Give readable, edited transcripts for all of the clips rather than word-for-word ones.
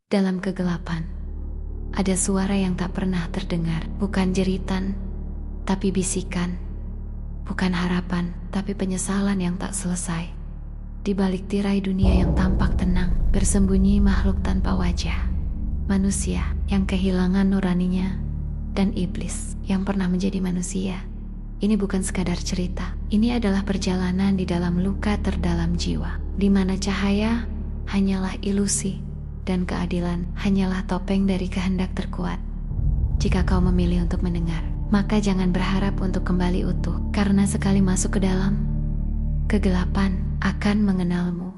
Dalam kegelapan, ada suara yang tak pernah terdengar. Bukan jeritan, tapi bisikan. Bukan harapan, tapi penyesalan yang tak selesai. Di balik tirai dunia yang tampak tenang, bersembunyi makhluk tanpa wajah. Manusia yang kehilangan nuraninya, dan iblis yang pernah menjadi manusia. Ini bukan sekadar cerita. Ini adalah perjalanan di dalam luka terdalam jiwa, di mana cahaya hanyalah ilusi, dan keadilan hanyalah topeng dari kehendak terkuat. Jika kau memilih untuk mendengar, maka jangan berharap untuk kembali utuh, karena sekali masuk ke dalam, kegelapan akan mengenalmu.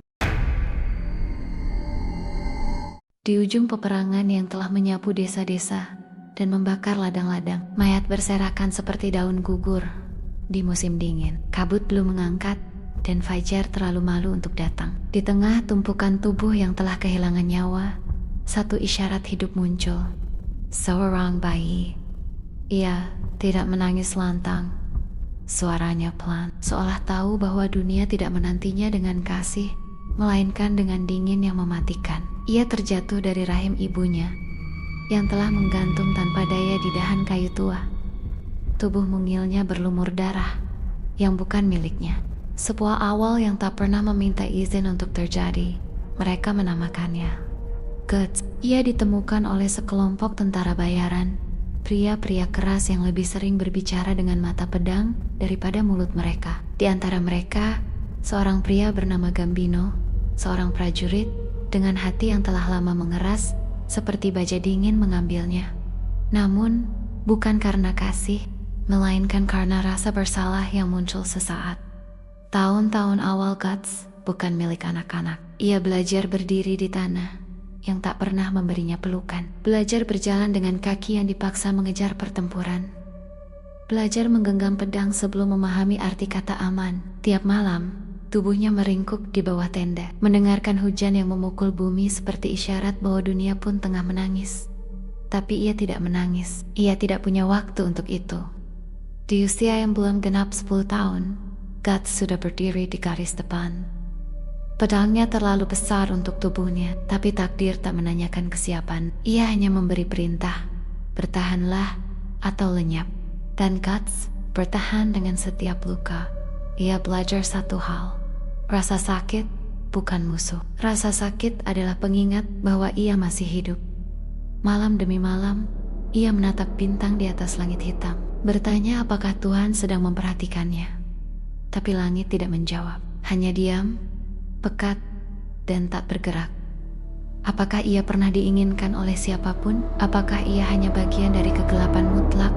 Di ujung peperangan yang telah menyapu desa-desa dan membakar ladang-ladang, mayat berserakan seperti daun gugur di musim dingin. Kabut belum mengangkat, dan fajar terlalu malu untuk datang. Di tengah tumpukan tubuh yang telah kehilangan nyawa, satu isyarat hidup muncul. Seorang bayi. Ia tidak menangis lantang. Suaranya pelan, seolah tahu bahwa dunia tidak menantinya dengan kasih, melainkan dengan dingin yang mematikan. Ia terjatuh dari rahim ibunya, yang telah menggantung tanpa daya di dahan kayu tua. Tubuh mungilnya berlumur darah, yang bukan miliknya. Sebuah awal yang tak pernah meminta izin untuk terjadi. Mereka menamakannya Guts. Ia ditemukan oleh sekelompok tentara bayaran, pria-pria keras yang lebih sering berbicara dengan mata pedang daripada mulut mereka. Di antara mereka, seorang pria bernama Gambino, seorang prajurit dengan hati yang telah lama mengeras, seperti baja dingin mengambilnya. Namun, bukan karena kasih, melainkan karena rasa bersalah yang muncul sesaat. Tahun-tahun awal Guts bukan milik anak-anak. Ia belajar berdiri di tanah yang tak pernah memberinya pelukan. Belajar berjalan dengan kaki yang dipaksa mengejar pertempuran. Belajar menggenggam pedang sebelum memahami arti kata aman. Tiap malam, tubuhnya meringkuk di bawah tenda, mendengarkan hujan yang memukul bumi seperti isyarat bahwa dunia pun tengah menangis. Tapi ia tidak menangis. Ia tidak punya waktu untuk itu. Di usia yang belum genap 10 tahun, Guts sudah berdiri di garis depan. Pedangnya terlalu besar untuk tubuhnya, tapi takdir tak menanyakan kesiapan. Ia hanya memberi perintah, bertahanlah atau lenyap. Dan Guts bertahan dengan setiap luka. Ia belajar satu hal, rasa sakit bukan musuh. Rasa sakit adalah pengingat bahwa ia masih hidup. Malam demi malam, ia menatap bintang di atas langit hitam, bertanya apakah Tuhan sedang memperhatikannya. Tapi langit tidak menjawab, hanya diam, pekat, dan tak bergerak. Apakah ia pernah diinginkan oleh siapapun? Apakah ia hanya bagian dari kegelapan mutlak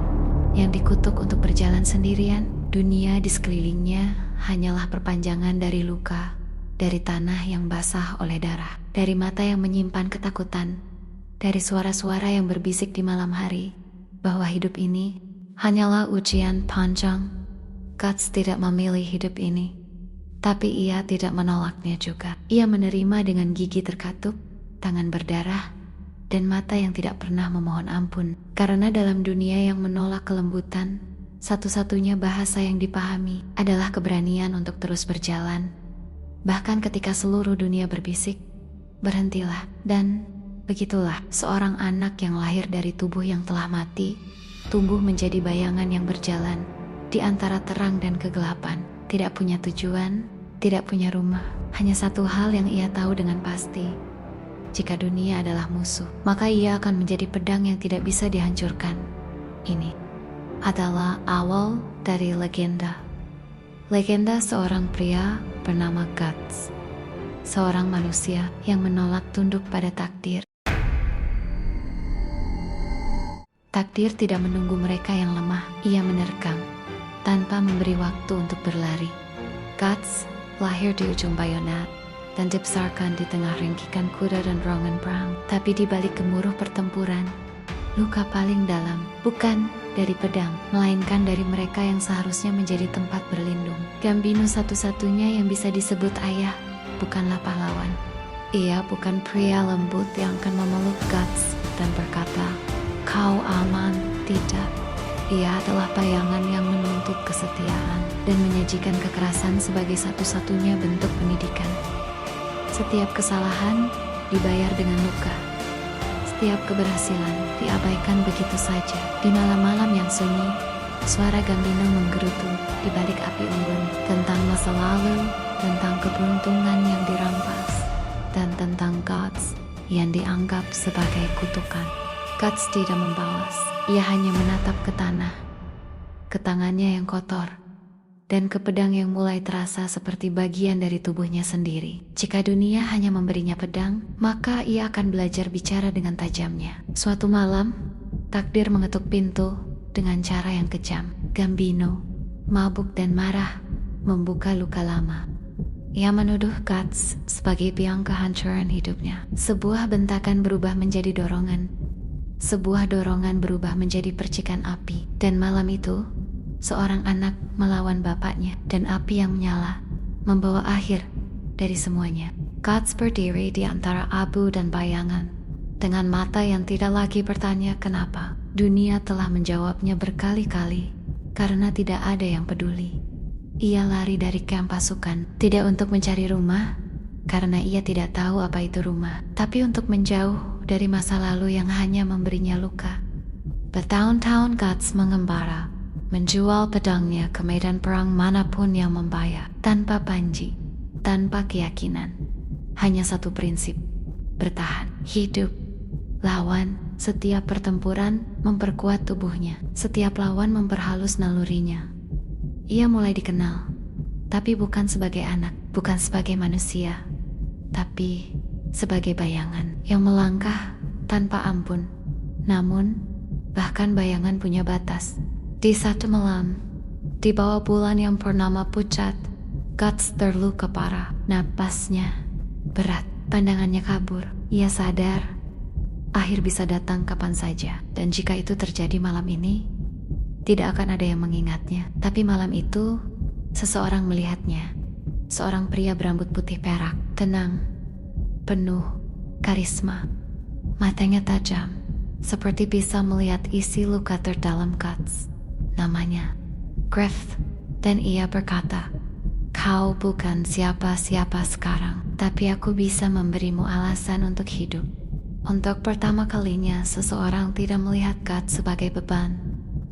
yang dikutuk untuk berjalan sendirian? Dunia di sekelilingnya hanyalah perpanjangan dari luka, dari tanah yang basah oleh darah, dari mata yang menyimpan ketakutan, dari suara-suara yang berbisik di malam hari, bahwa hidup ini hanyalah ujian panjang. Guts tidak memilih hidup ini, tapi ia tidak menolaknya juga. Ia menerima dengan gigi terkatup, tangan berdarah, dan mata yang tidak pernah memohon ampun. Karena dalam dunia yang menolak kelembutan, satu-satunya bahasa yang dipahami adalah keberanian untuk terus berjalan. Bahkan ketika seluruh dunia berbisik, berhentilah. Dan begitulah seorang anak yang lahir dari tubuh yang telah mati, tumbuh menjadi bayangan yang berjalan di antara terang dan kegelapan. Tidak punya tujuan, tidak punya rumah. Hanya satu hal yang ia tahu dengan pasti. Jika dunia adalah musuh, maka ia akan menjadi pedang yang tidak bisa dihancurkan. Ini adalah awal dari legenda. Legenda seorang pria bernama Guts. Seorang manusia yang menolak tunduk pada takdir. Takdir tidak menunggu mereka yang lemah. Ia menerkam tanpa memberi waktu untuk berlari. Guts lahir di ujung bayonet dan dibesarkan di tengah ringkikan kuda dan rombongan perang. Tapi di balik gemuruh pertempuran, luka paling dalam bukan dari pedang, melainkan dari mereka yang seharusnya menjadi tempat berlindung. Gambino satu-satunya yang bisa disebut ayah bukanlah pahlawan. Ia bukan pria lembut yang akan memeluk Guts dan berkata, "Kau aman." Tidak. Ia adalah bayangan yang menuntut kesetiaan dan menyajikan kekerasan sebagai satu-satunya bentuk pendidikan. Setiap kesalahan dibayar dengan luka. Setiap keberhasilan diabaikan begitu saja. Di malam-malam yang sunyi, suara Gambino menggerutu di balik api unggun tentang masa lalu, tentang keberuntungan yang dirampas, dan tentang gods yang dianggap sebagai kutukan. Guts tidak membalas, ia hanya menatap ke tanah, ke tangannya yang kotor, dan ke pedang yang mulai terasa seperti bagian dari tubuhnya sendiri. Jika dunia hanya memberinya pedang, maka ia akan belajar bicara dengan tajamnya. Suatu malam, takdir mengetuk pintu dengan cara yang kejam. Gambino, mabuk dan marah, membuka luka lama. Ia menuduh Guts sebagai biang kehancuran hidupnya. Sebuah bentakan berubah menjadi dorongan. Sebuah dorongan berubah menjadi percikan api. Dan malam itu, seorang anak melawan bapaknya, dan api yang menyala membawa akhir dari semuanya. Guts berdiri di antara abu dan bayangan, dengan mata yang tidak lagi bertanya kenapa. Dunia telah menjawabnya berkali-kali, karena tidak ada yang peduli. Ia lari dari kamp pasukan, tidak untuk mencari rumah, karena ia tidak tahu apa itu rumah, tapi untuk menjauh dari masa lalu yang hanya memberinya luka. Bertahun-tahun Guts mengembara, menjual pedangnya ke medan perang manapun yang membayar, tanpa panji, tanpa keyakinan. Hanya satu prinsip, bertahan, hidup. Lawan, setiap pertempuran memperkuat tubuhnya, setiap lawan memperhalus nalurinya. Ia mulai dikenal, tapi bukan sebagai anak, bukan sebagai manusia, tapi sebagai bayangan yang melangkah tanpa ampun. Namun, bahkan bayangan punya batas. Di satu malam, di bawah bulan yang purnama pucat, Guts terluka parah. Napasnya berat, pandangannya kabur. Ia sadar akhir bisa datang kapan saja, dan jika itu terjadi malam ini, tidak akan ada yang mengingatnya. Tapi malam itu, seseorang melihatnya. Seorang pria berambut putih perak, tenang, penuh karisma. Matanya tajam, seperti bisa melihat isi luka terdalam Guts. Namanya Griff, dan ia berkata, "Kau bukan siapa-siapa sekarang, tapi aku bisa memberimu alasan untuk hidup." Untuk pertama kalinya, seseorang tidak melihat Guts sebagai beban,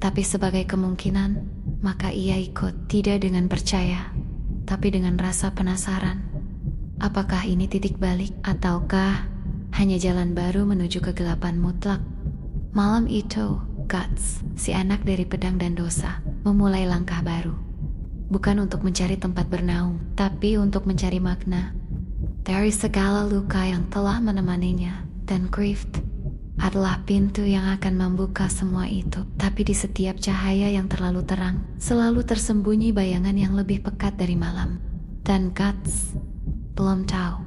tapi sebagai kemungkinan. Maka ia ikut, tidak dengan percaya, tapi dengan rasa penasaran. Apakah ini titik balik, ataukah hanya jalan baru menuju kegelapan mutlak? Malam itu, Guts, si anak dari pedang dan dosa, memulai langkah baru. Bukan untuk mencari tempat bernaung, tapi untuk mencari makna dari segala luka yang telah menemaninya. Dan Griff adalah pintu yang akan membuka semua itu. Tapi di setiap cahaya yang terlalu terang, selalu tersembunyi bayangan yang lebih pekat dari malam. Dan Guts belum tahu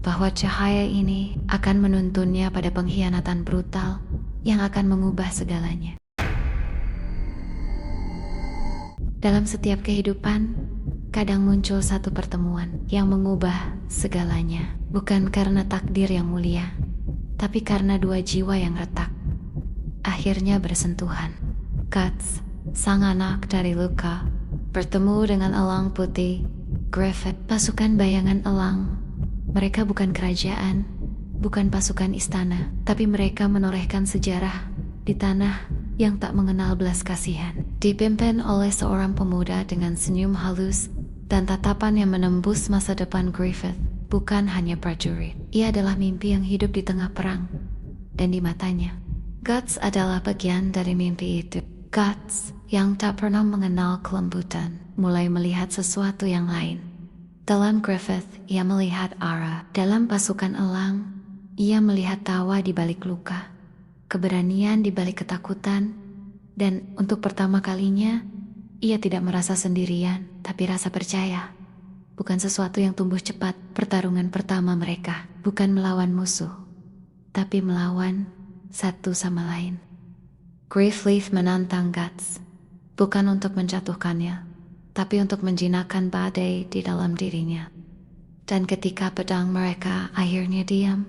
bahwa cahaya ini akan menuntunnya pada pengkhianatan brutal yang akan mengubah segalanya. Dalam setiap kehidupan, kadang muncul satu pertemuan yang mengubah segalanya. Bukan karena takdir yang mulia, tapi karena dua jiwa yang retak akhirnya bersentuhan. Guts, sang anak dari luka, bertemu dengan elang putih, Griffith, pasukan bayangan elang. Mereka bukan kerajaan, bukan pasukan istana, tapi mereka menorehkan sejarah di tanah yang tak mengenal belas kasihan. Dipimpin oleh seorang pemuda dengan senyum halus dan tatapan yang menembus masa depan Griffith. Bukan hanya prajurit, ia adalah mimpi yang hidup di tengah perang. Dan di matanya, Guts adalah bagian dari mimpi itu. Guts yang tak pernah mengenal kelembutan, mulai melihat sesuatu yang lain. Dalam Griffith, ia melihat arah. Dalam pasukan elang, ia melihat tawa di balik luka, keberanian di balik ketakutan. Dan untuk pertama kalinya, ia tidak merasa sendirian, tapi rasa percaya. Bukan sesuatu yang tumbuh cepat. Pertarungan pertama mereka bukan melawan musuh, tapi melawan satu sama lain. Griffith menantang Guts, bukan untuk menjatuhkannya, tapi untuk menjinakkan badai di dalam dirinya. Dan ketika pedang mereka akhirnya diam,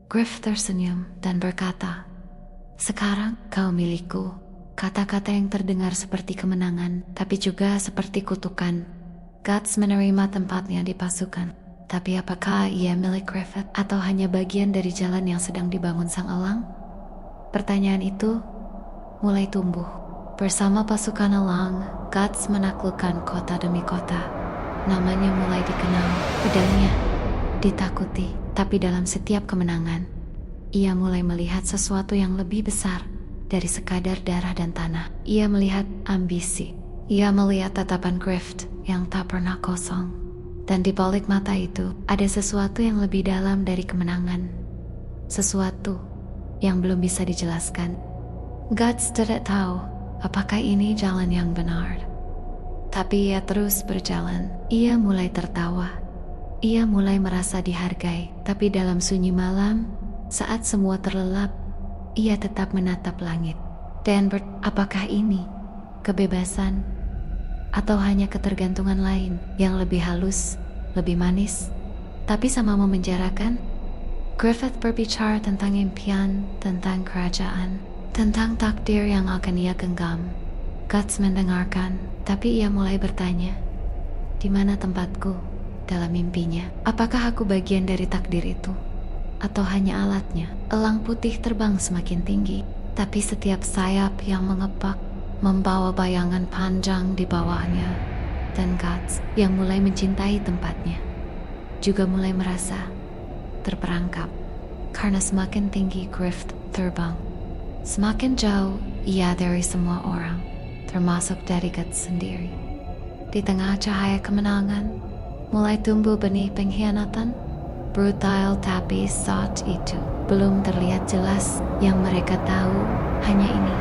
Griff tersenyum dan berkata, "Sekarang kau milikku." Kata-kata yang terdengar seperti kemenangan, tapi juga seperti kutukan. Guts menerima tempatnya di pasukan. Tapi apakah ia milik Griffith atau hanya bagian dari jalan yang sedang dibangun sang elang? Pertanyaan itu mulai tumbuh. Bersama pasukan elang, Guts menaklukkan kota demi kota. Namanya mulai dikenal, pedangnya ditakuti. Tapi dalam setiap kemenangan, ia mulai melihat sesuatu yang lebih besar dari sekadar darah dan tanah. Ia melihat ambisi. Ia melihat tatapan Griffith yang tak pernah kosong. Dan di balik mata itu, ada sesuatu yang lebih dalam dari kemenangan. Sesuatu yang belum bisa dijelaskan. Guts tidak tahu apakah ini jalan yang benar. Tapi ia terus berjalan. Ia mulai tertawa. Ia mulai merasa dihargai. Tapi dalam sunyi malam, saat semua terlelap, ia tetap menatap langit. Dan apakah ini kebebasan? Atau hanya ketergantungan lain yang lebih halus, lebih manis, tapi sama memenjarakan? Griffith berbicara tentang impian, tentang kerajaan, tentang takdir yang akan ia genggam. Guts mendengarkan, tapi ia mulai bertanya, di mana tempatku dalam mimpinya? Apakah aku bagian dari takdir itu? Atau hanya alatnya? Elang putih terbang semakin tinggi, tapi setiap sayap yang mengepak membawa bayangan panjang di bawahnya. Dan Guts yang mulai mencintai tempatnya juga mulai merasa terperangkap. Karena semakin tinggi Griffith terbang, semakin jauh ia dari semua orang, termasuk dari Guts sendiri. Di tengah cahaya kemenangan, mulai tumbuh benih pengkhianatan. Brutal, tapi saat itu belum terlihat jelas. Yang mereka tahu hanya ini: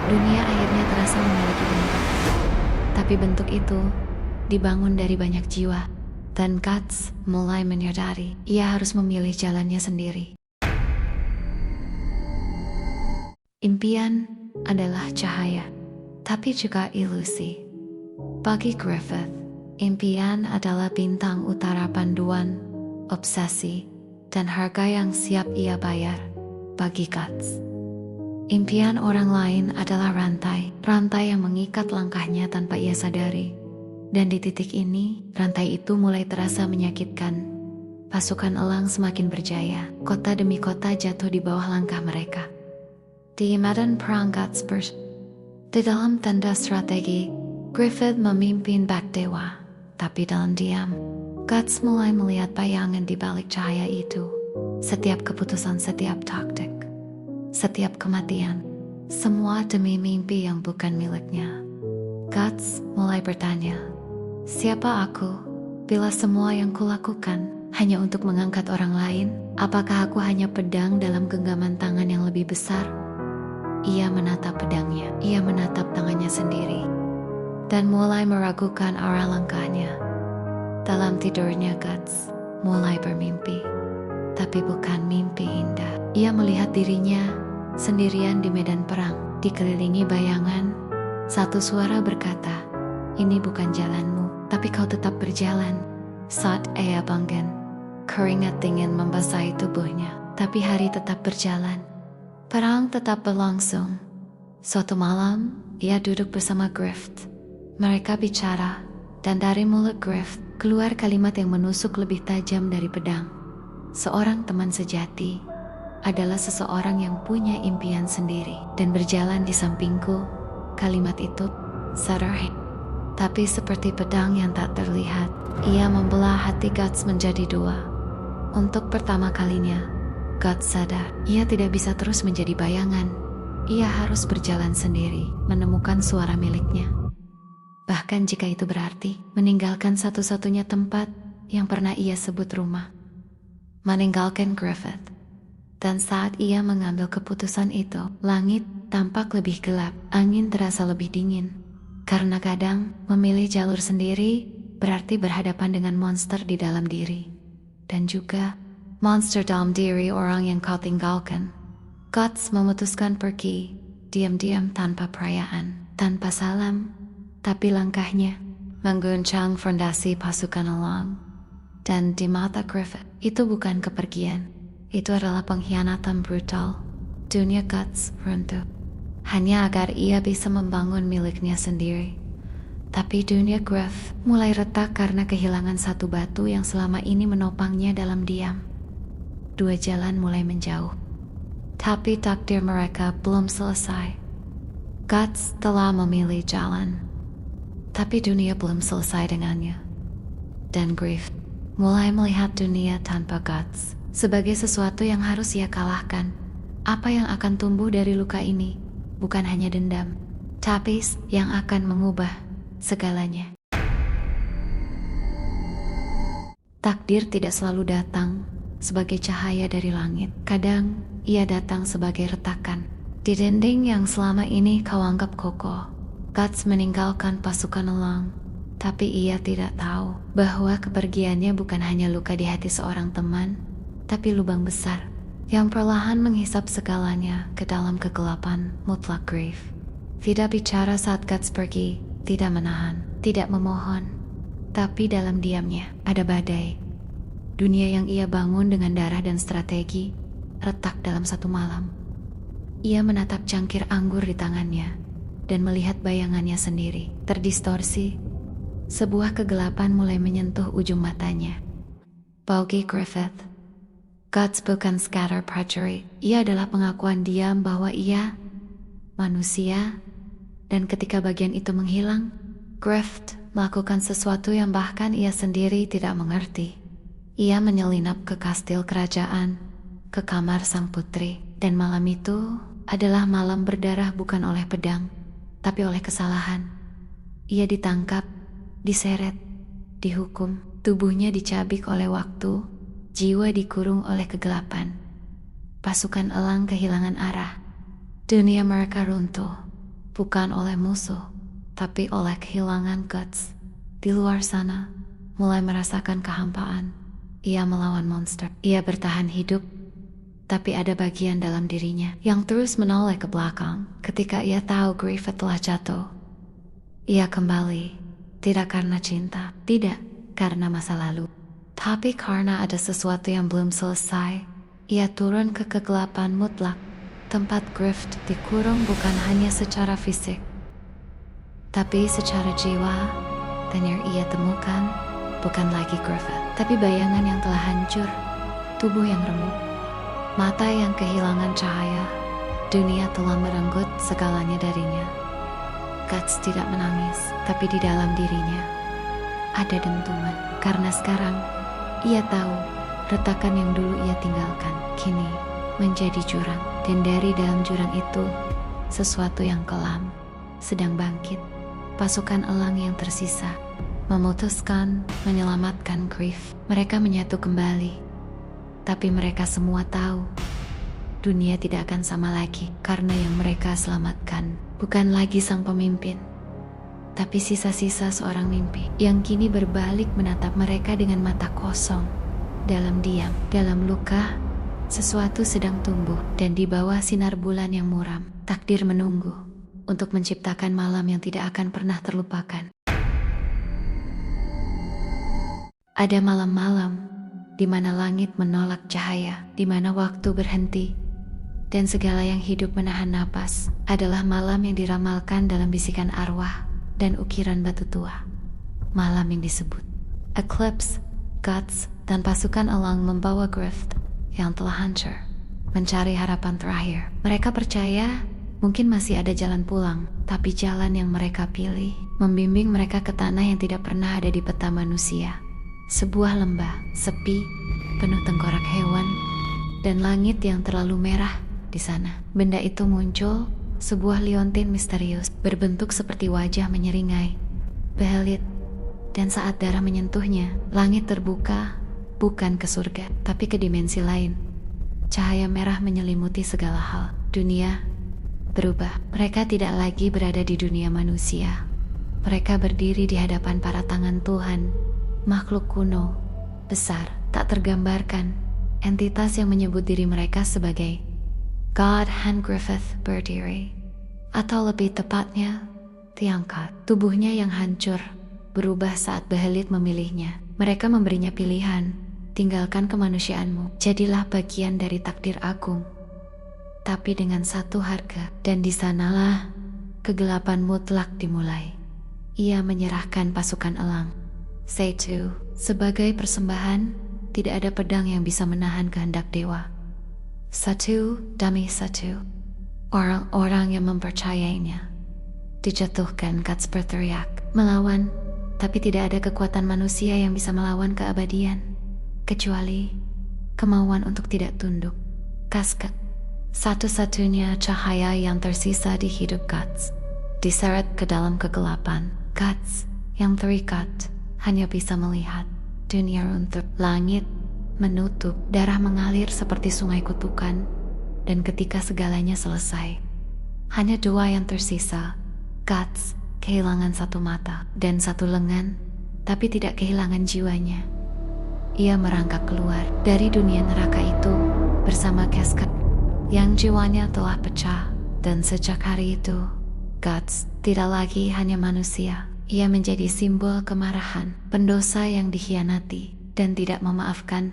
dunia akhirnya terasa memiliki bentuk. Tapi bentuk itu dibangun dari banyak jiwa. Dan Guts mulai menyadari ia harus memilih jalannya sendiri. Impian adalah cahaya, tapi juga ilusi. Bagi Griffith, impian adalah bintang utara panduan, obsesi, dan harga yang siap ia bayar. Bagi Guts, impian orang lain adalah rantai yang mengikat langkahnya tanpa ia sadari. Dan di titik ini, rantai itu mulai terasa menyakitkan. Pasukan elang semakin berjaya. Kota demi kota jatuh di bawah langkah mereka. Di medan perang Guts di dalam tanda strategi, Griffith memimpin bak dewa. Tapi dalam diam, Guts mulai melihat bayangan di balik cahaya itu. Setiap keputusan, setiap taktik, setiap kematian, semua demi mimpi yang bukan miliknya. Guts mulai bertanya, siapa aku bila semua yang kulakukan hanya untuk mengangkat orang lain? Apakah aku hanya pedang dalam genggaman tangan yang lebih besar? Ia menatap pedangnya, ia menatap tangannya sendiri, dan mulai meragukan arah langkahnya. Dalam tidurnya Guts mulai bermimpi, tapi bukan mimpi indah. Ia melihat dirinya sendirian di medan perang, dikelilingi bayangan. Satu suara berkata, ini bukan jalanmu, tapi kau tetap berjalan. Saat ia bangun, keringat dingin membasahi tubuhnya, tapi hari tetap berjalan. Perang tetap berlangsung. Suatu malam, ia duduk bersama Griffith. Mereka bicara, dan dari mulut Griffith keluar kalimat yang menusuk lebih tajam dari pedang. Seorang teman sejati adalah seseorang yang punya impian sendiri dan berjalan di sampingku. Kalimat itu sederhana, tapi seperti pedang yang tak terlihat. Ia membelah hati Guts menjadi dua. Untuk pertama kalinya, Guts sadar ia tidak bisa terus menjadi bayangan. Ia harus berjalan sendiri, menemukan suara miliknya. Bahkan jika itu berarti meninggalkan satu-satunya tempat yang pernah ia sebut rumah. Meninggalkan Griffith. Dan saat ia mengambil keputusan itu, langit tampak lebih gelap, angin terasa lebih dingin. Karena kadang memilih jalur sendiri berarti berhadapan dengan monster di dalam diri. Dan juga monster dalam diri orang yang kau tinggalkan. Guts memutuskan pergi, diam-diam tanpa perayaan, tanpa salam. Tapi langkahnya mengguncang fondasi pasukan elang. Dan di mata Griffith, itu bukan kepergian. Itu adalah pengkhianatan brutal. Dunia Guts runtuh hanya agar ia bisa membangun miliknya sendiri. Tapi dunia Griff mulai retak karena kehilangan satu batu yang selama ini menopangnya dalam diam. Dua jalan mulai menjauh. Tapi takdir mereka belum selesai. Guts telah memilih jalan, tapi dunia belum selesai dengannya. Dan Griff mulai melihat dunia tanpa Guts sebagai sesuatu yang harus ia kalahkan. Apa yang akan tumbuh dari luka ini bukan hanya dendam, tapi yang akan mengubah segalanya. Takdir tidak selalu datang sebagai cahaya dari langit. Kadang ia datang sebagai retakan di dinding yang selama ini kau anggap kokoh. Guts meninggalkan pasukan elang, tapi ia tidak tahu bahwa kepergiannya bukan hanya luka di hati seorang teman, tapi lubang besar yang perlahan menghisap segalanya ke dalam kegelapan mutlak Griff. Tidak bicara saat Guts pergi, tidak menahan, tidak memohon, tapi dalam diamnya ada badai. Dunia yang ia bangun dengan darah dan strategi retak dalam satu malam. Ia menatap cangkir anggur di tangannya dan melihat bayangannya sendiri terdistorsi. Sebuah kegelapan mulai menyentuh ujung matanya. Baugi Griffith. Guts bukan scatter prajurit. Ia adalah pengakuan diam bahwa ia manusia, dan ketika bagian itu menghilang, Griffith melakukan sesuatu yang bahkan ia sendiri tidak mengerti. Ia menyelinap ke kastil kerajaan, ke kamar sang putri, dan malam itu adalah malam berdarah bukan oleh pedang, tapi oleh kesalahan. Ia ditangkap, diseret, dihukum, tubuhnya dicabik oleh waktu, jiwa dikurung oleh kegelapan. Pasukan elang kehilangan arah. Dunia mereka runtuh, bukan oleh musuh, tapi oleh kehilangan Guts. Di luar sana, mulai merasakan kehampaan. Ia melawan monster. Ia bertahan hidup, tapi ada bagian dalam dirinya yang terus menoleh ke belakang ketika ia tahu Griffith telah jatuh. Ia kembali, tidak karena cinta, tidak karena masa lalu, tapi karena ada sesuatu yang belum selesai. Ia turun ke kegelapan mutlak, tempat Griffith dikurung bukan hanya secara fisik, tapi secara jiwa, dan yang ia temukan bukan lagi Griffith, tapi bayangan yang telah hancur, tubuh yang remuk, mata yang kehilangan cahaya. Dunia telah merenggut segalanya darinya. Guts tidak menangis, tapi di dalam dirinya ada dentuman, karena sekarang ia tahu retakan yang dulu ia tinggalkan kini menjadi jurang, dan dari dalam jurang itu sesuatu yang kelam sedang bangkit. Pasukan elang yang tersisa memutuskan menyelamatkan Griff. Mereka menyatu kembali, tapi mereka semua tahu dunia tidak akan sama lagi, karena yang mereka selamatkan bukan lagi sang pemimpin, tapi sisa-sisa seorang mimpi yang kini berbalik menatap mereka dengan mata kosong. Dalam diam, dalam luka, sesuatu sedang tumbuh, dan di bawah sinar bulan yang muram, takdir menunggu untuk menciptakan malam yang tidak akan pernah terlupakan. Ada malam-malam di mana langit menolak cahaya, di mana waktu berhenti, dan segala yang hidup menahan napas. Adalah malam yang diramalkan dalam bisikan arwah dan ukiran batu tua. Malam yang disebut Eclipse. Guts dan pasukan elang membawa Griffith yang telah hancur mencari harapan terakhir. Mereka percaya mungkin masih ada jalan pulang, tapi jalan yang mereka pilih membimbing mereka ke tanah yang tidak pernah ada di peta manusia. Sebuah lembah sepi, penuh tengkorak hewan, dan langit yang terlalu merah di sana. Benda itu muncul, sebuah liontin misterius, berbentuk seperti wajah menyeringai, behelit, dan saat darah menyentuhnya, langit terbuka, bukan ke surga, tapi ke dimensi lain. Cahaya merah menyelimuti segala hal. Dunia berubah. Mereka tidak lagi berada di dunia manusia. Mereka berdiri di hadapan para tangan Tuhan, makhluk kuno, besar, tak tergambarkan, entitas yang menyebut diri mereka sebagai God Hand Griffith berdiri, atau lebih tepatnya, diangkat. Tubuhnya yang hancur berubah saat Behelit memilihnya. Mereka memberinya pilihan, tinggalkan kemanusiaanmu, jadilah bagian dari takdir agung, tapi dengan satu harga. Dan di sanalah kegelapan mutlak dimulai. ia menyerahkan pasukan elang. Satu, sebagai persembahan, tidak ada pedang yang bisa menahan kehendak dewa. Satu demi satu, orang-orang yang mempercayainya dijatuhkan. Guts berteriak, melawan, tapi tidak ada kekuatan manusia yang bisa melawan keabadian, kecuali kemauan untuk tidak tunduk. Casca, satu-satunya cahaya yang tersisa di hidup Guts, diseret ke dalam kegelapan. Guts yang terikat hanya bisa melihat dunia runtuh, langit menutup, darah mengalir seperti sungai kutukan, dan ketika segalanya selesai, hanya dua yang tersisa. Guts kehilangan satu mata dan satu lengan, tapi tidak kehilangan jiwanya. Ia merangkak keluar dari dunia neraka itu bersama Casca yang jiwanya telah pecah, dan sejak hari itu, Guts tidak lagi hanya manusia. Ia menjadi simbol kemarahan, pendosa yang dikhianati dan tidak memaafkan.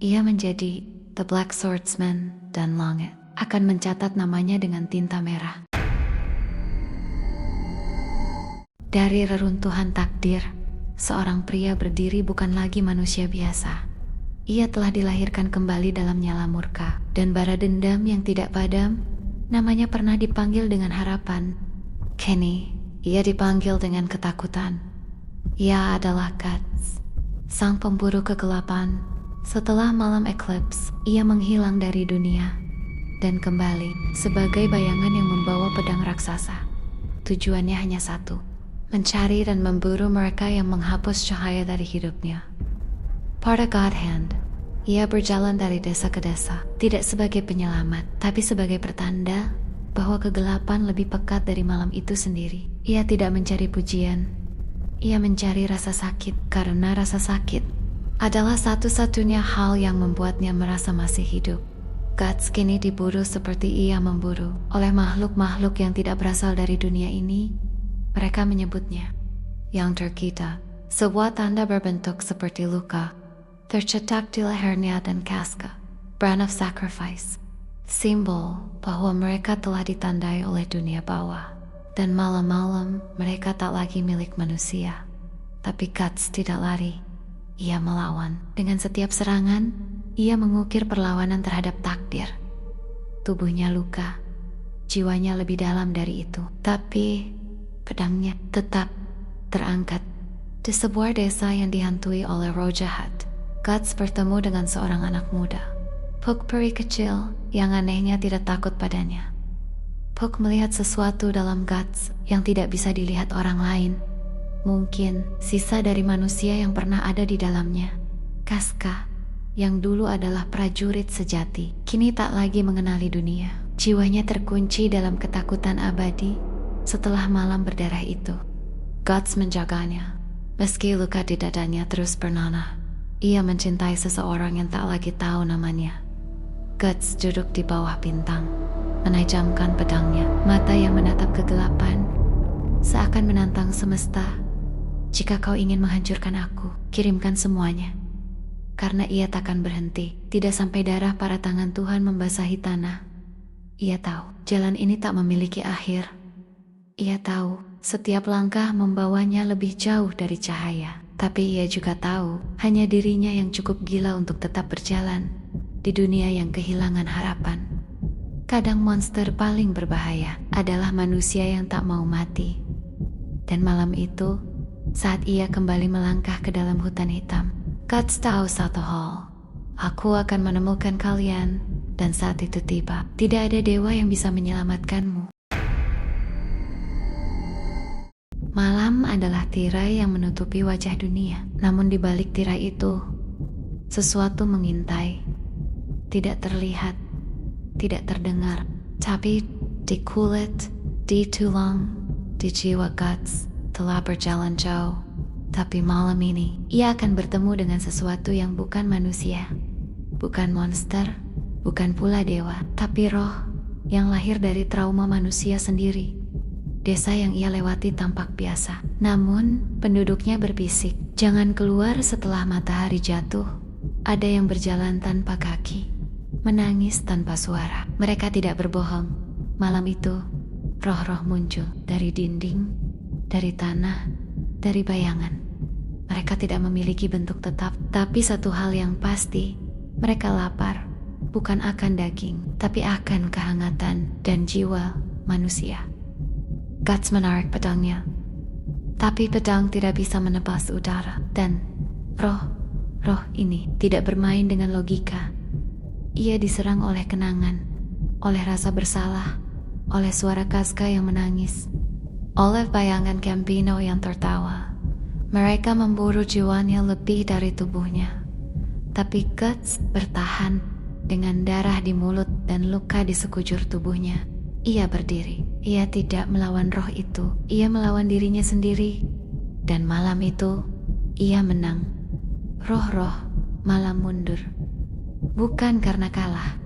Ia menjadi The Black Swordsman, dan langit akan mencatat namanya dengan tinta merah. Dari reruntuhan takdir, seorang pria berdiri bukan lagi manusia biasa. Ia telah dilahirkan kembali dalam nyala murka dan bara dendam yang tidak padam. Namanya pernah dipanggil dengan harapan. Kini, ia dipanggil dengan ketakutan. Ia adalah Guts, sang pemburu kegelapan. Setelah malam eclipse, ia menghilang dari dunia dan kembali sebagai bayangan yang membawa pedang raksasa. Tujuannya hanya satu, mencari dan memburu mereka yang menghapus cahaya dari hidupnya. Pada God Hand, ia berjalan dari desa ke desa, tidak sebagai penyelamat, tapi sebagai pertanda bahwa kegelapan lebih pekat dari malam itu sendiri. Ia tidak mencari pujian, ia mencari rasa sakit, karena rasa sakit adalah satu-satunya hal yang membuatnya merasa masih hidup. Guts kini diburu seperti ia memburu oleh makhluk-makhluk yang tidak berasal dari dunia ini. Mereka menyebutnya yang terkita, sebuah tanda berbentuk seperti luka tercetak di lehernya, dan Casca, brand of sacrifice, simbol bahwa mereka telah ditandai oleh dunia bawah. Dan malam-malam mereka tak lagi milik manusia. Tapi Guts tidak lari, ia melawan. Dengan setiap serangan, ia mengukir perlawanan terhadap takdir. Tubuhnya luka, jiwanya lebih dalam dari itu, tapi pedangnya tetap terangkat. Di sebuah desa yang dihantui oleh roh jahat, Guts bertemu dengan seorang anak muda, Puck, peri kecil yang anehnya tidak takut padanya. Puck melihat sesuatu dalam Guts yang tidak bisa dilihat orang lain. Mungkin sisa dari manusia yang pernah ada di dalamnya. Casca, yang dulu adalah prajurit sejati, kini tak lagi mengenali dunia. Jiwanya terkunci dalam ketakutan abadi setelah malam berdarah itu. Guts menjaganya, meski luka di dadanya terus bernanah. Ia mencintai seseorang yang tak lagi tahu namanya. Guts duduk di bawah bintang, menajamkan pedangnya, mata yang menatap kegelapan, seakan menantang semesta. Jika kau ingin menghancurkan aku, kirimkan semuanya. Karena ia takkan berhenti, tidak sampai darah para tangan Tuhan membasahi tanah. Ia tahu, jalan ini tak memiliki akhir. Ia tahu, setiap langkah membawanya lebih jauh dari cahaya. Tapi ia juga tahu, hanya dirinya yang cukup gila untuk tetap berjalan di dunia yang kehilangan harapan. Kadang monster paling berbahaya adalah manusia yang tak mau mati. Dan malam itu, saat ia kembali melangkah ke dalam hutan hitam, Guts tahu satu hal, aku akan menemukan kalian. Dan saat itu tiba, tidak ada dewa yang bisa menyelamatkanmu. Malam adalah tirai yang menutupi wajah dunia. Namun di balik tirai itu, sesuatu mengintai. Tidak terlihat, tidak terdengar, tapi di kulit, di tulang, di jiwa Guts telah berjalan jauh. Tapi malam ini, ia akan bertemu dengan sesuatu yang bukan manusia, bukan monster, bukan pula dewa, tapi roh yang lahir dari trauma manusia sendiri. Desa yang ia lewati tampak biasa, namun penduduknya berbisik, jangan keluar setelah matahari jatuh. Ada yang berjalan tanpa kaki, menangis tanpa suara. Mereka tidak berbohong. Malam itu, roh-roh muncul dari dinding, dari tanah, dari bayangan. Mereka tidak memiliki bentuk tetap, tapi satu hal yang pasti, mereka lapar, bukan akan daging, tapi akan kehangatan dan jiwa manusia. Guts menarik pedangnya, tapi pedang tidak bisa menebas udara, dan roh ini tidak bermain dengan logika. Ia diserang oleh kenangan, oleh rasa bersalah, oleh suara Casca yang menangis, oleh bayangan Gambino yang tertawa. Mereka memburu jiwanya lebih dari tubuhnya. Tapi Guts bertahan dengan darah di mulut dan luka di sekujur tubuhnya. Ia berdiri. Ia tidak melawan roh itu. Ia melawan dirinya sendiri. Dan malam itu, ia menang. Roh-roh malah mundur. Bukan karena kalah,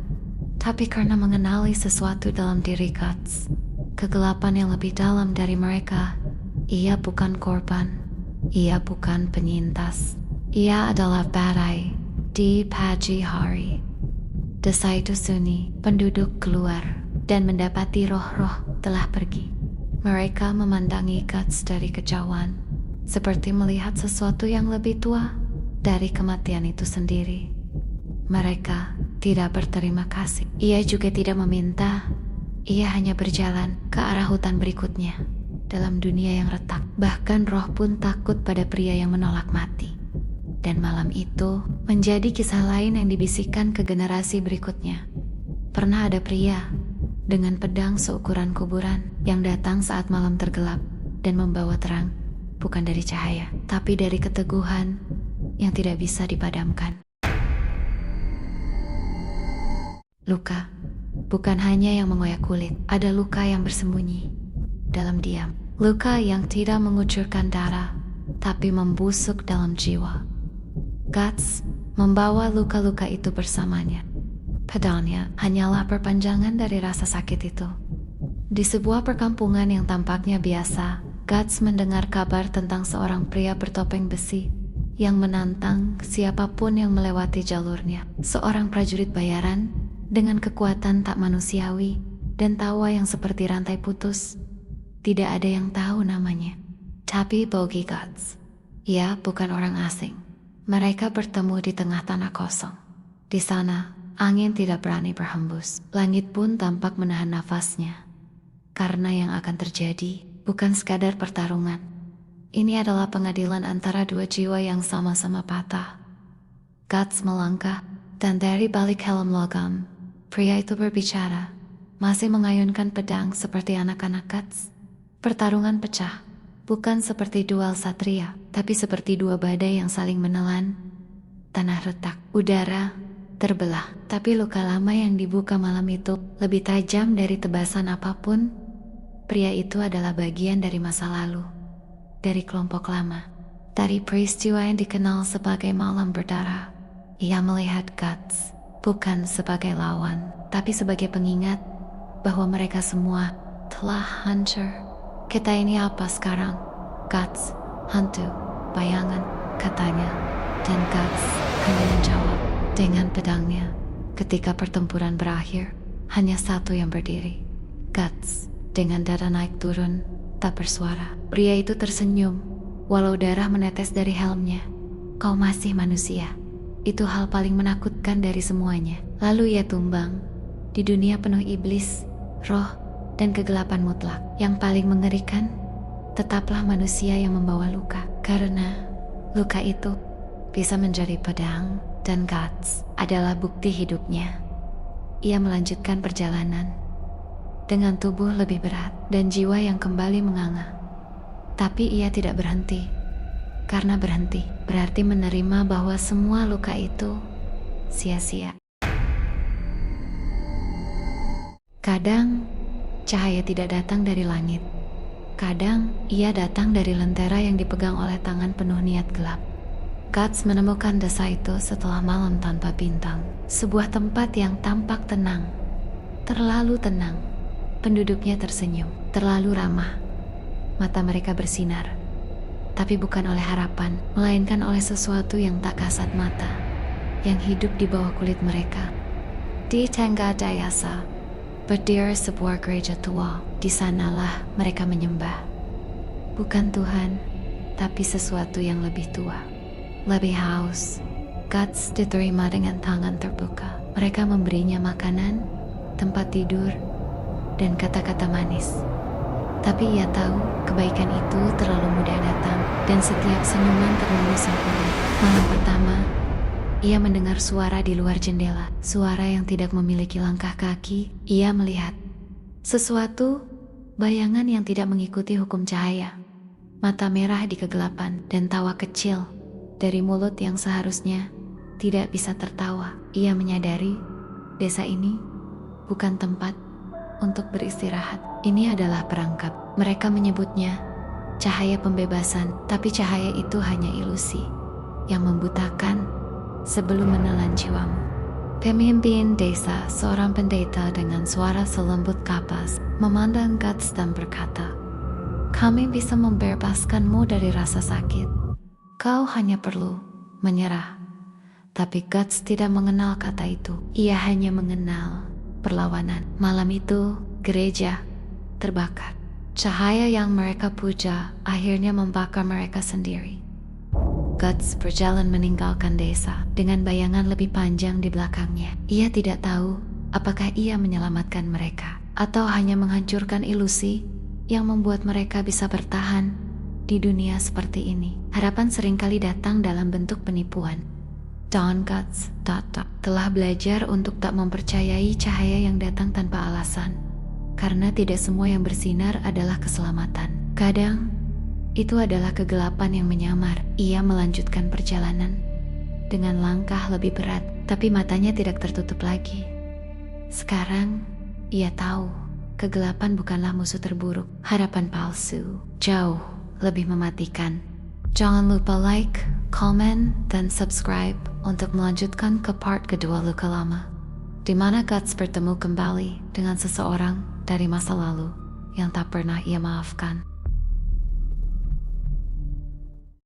tapi karena mengenali sesuatu dalam diri Guts. Kegelapan yang lebih dalam dari mereka. Ia bukan korban. Ia bukan penyintas. Ia adalah badai di pagi hari. Desa itu sunyi, penduduk keluar, dan mendapati roh-roh telah pergi. Mereka memandangi Guts dari kejauhan, seperti melihat sesuatu yang lebih tua dari kematian itu sendiri. Mereka tidak berterima kasih. Ia juga tidak meminta. Ia hanya berjalan ke arah hutan berikutnya. Dalam dunia yang retak, bahkan roh pun takut pada pria yang menolak mati. Dan malam itu menjadi kisah lain yang dibisikkan ke generasi berikutnya. Pernah ada pria dengan pedang seukuran kuburan yang datang saat malam tergelap dan membawa terang, bukan dari cahaya, tapi dari keteguhan yang tidak bisa dipadamkan. Luka bukan hanya yang mengoyak kulit, ada luka yang bersembunyi dalam diam. Luka yang tidak mengucurkan darah, tapi membusuk dalam jiwa. Guts membawa luka-luka itu bersamanya. Pedangnya hanyalah perpanjangan dari rasa sakit itu. Di sebuah perkampungan yang tampaknya biasa, Guts mendengar kabar tentang seorang pria bertopeng besi yang menantang siapapun yang melewati jalurnya. Seorang prajurit bayaran dengan kekuatan tak manusiawi dan tawa yang seperti rantai putus. Tidak ada yang tahu namanya. Tapi bagi Guts, ia bukan orang asing. Mereka bertemu di tengah tanah kosong. Di sana, angin tidak berani berhembus. Langit pun tampak menahan nafasnya. Karena yang akan terjadi bukan sekadar pertarungan. Ini adalah pengadilan antara dua jiwa yang sama-sama patah. Guts melangkah, dan dari balik helm logam, pria itu berbicara, masih mengayunkan pedang seperti anak-anak Guts. Pertarungan pecah, bukan seperti duel satria, tapi seperti dua badai yang saling menelan. Tanah retak, udara terbelah, tapi luka lama yang dibuka malam itu lebih tajam dari tebasan apapun. Pria itu adalah bagian dari masa lalu, dari kelompok lama, dari peristiwa yang dikenal sebagai malam berdarah. Ia melihat Guts bukan sebagai lawan, tapi sebagai pengingat bahwa mereka semua telah hancur. Kita ini apa sekarang? Guts, hantu, bayangan, katanya. Dan Guts hanya menjawab dengan pedangnya. Ketika pertempuran berakhir, hanya satu yang berdiri. Guts, dengan dada naik turun, tak bersuara. Pria itu tersenyum, walau darah menetes dari helmnya. Kau masih manusia. Itu hal paling menakutkan dari semuanya. Lalu ia tumbang. Di dunia penuh iblis, roh, dan kegelapan mutlak. Yang paling mengerikan, tetaplah manusia yang membawa luka. Karena luka itu bisa menjadi pedang, dan Guts adalah bukti hidupnya. Ia melanjutkan perjalanan dengan tubuh lebih berat dan jiwa yang kembali menganga. Tapi ia tidak berhenti. Karena berhenti berarti menerima bahwa semua luka itu sia-sia. Kadang cahaya tidak datang dari langit. Kadang ia datang dari lentera yang dipegang oleh tangan penuh niat gelap. Guts menemukan desa itu setelah malam tanpa bintang. Sebuah tempat yang tampak tenang. Terlalu tenang. Penduduknya tersenyum. Terlalu ramah. Mata mereka bersinar. Tapi bukan oleh harapan, melainkan oleh sesuatu yang tak kasat mata, yang hidup di bawah kulit mereka. Di tengah desa berdiri sebuah gereja tua. Di sanalah mereka menyembah. Bukan Tuhan, tapi sesuatu yang lebih tua. Lebih haus. Guts diterima dengan tangan terbuka. Mereka memberinya makanan, tempat tidur, dan kata-kata manis. Tapi ia tahu kebaikan itu terlalu mudah datang, dan setiap senyuman terlalu sempurna. Malam pertama, ia mendengar suara di luar jendela. Suara yang tidak memiliki langkah kaki. Ia melihat sesuatu, bayangan yang tidak mengikuti hukum cahaya. Mata merah di kegelapan dan tawa kecil dari mulut yang seharusnya tidak bisa tertawa. Ia menyadari desa ini bukan tempat untuk beristirahat. Ini adalah perangkap. Mereka menyebutnya cahaya pembebasan, tapi cahaya itu hanya ilusi yang membutakan sebelum menelan jiwamu. Pemimpin desa, seorang pendeta dengan suara selembut kapas, memandang Guts dan berkata, "Kami bisa membebaskanmu dari rasa sakit. Kau hanya perlu menyerah." Tapi Guts tidak mengenal kata itu. Ia hanya mengenal perlawanan. Malam itu, gereja terbakar. Cahaya yang mereka puja akhirnya membakar mereka sendiri. Guts berjalan meninggalkan desa dengan bayangan lebih panjang di belakangnya. Ia tidak tahu apakah ia menyelamatkan mereka atau hanya menghancurkan ilusi yang membuat mereka bisa bertahan di dunia seperti ini. Harapan seringkali datang dalam bentuk penipuan. Don Guts telah belajar untuk tak mempercayai cahaya yang datang tanpa alasan, karena tidak semua yang bersinar adalah keselamatan. Kadang, itu adalah kegelapan yang menyamar. Ia melanjutkan perjalanan dengan langkah lebih berat, tapi matanya tidak tertutup lagi. Sekarang, ia tahu kegelapan bukanlah musuh terburuk. Harapan palsu jauh lebih mematikan. Jangan lupa like, comment, dan subscribe untuk melanjutkan ke part kedua Luka Lama, di mana Guts bertemu kembali dengan seseorang dari masa lalu yang tak pernah ia maafkan.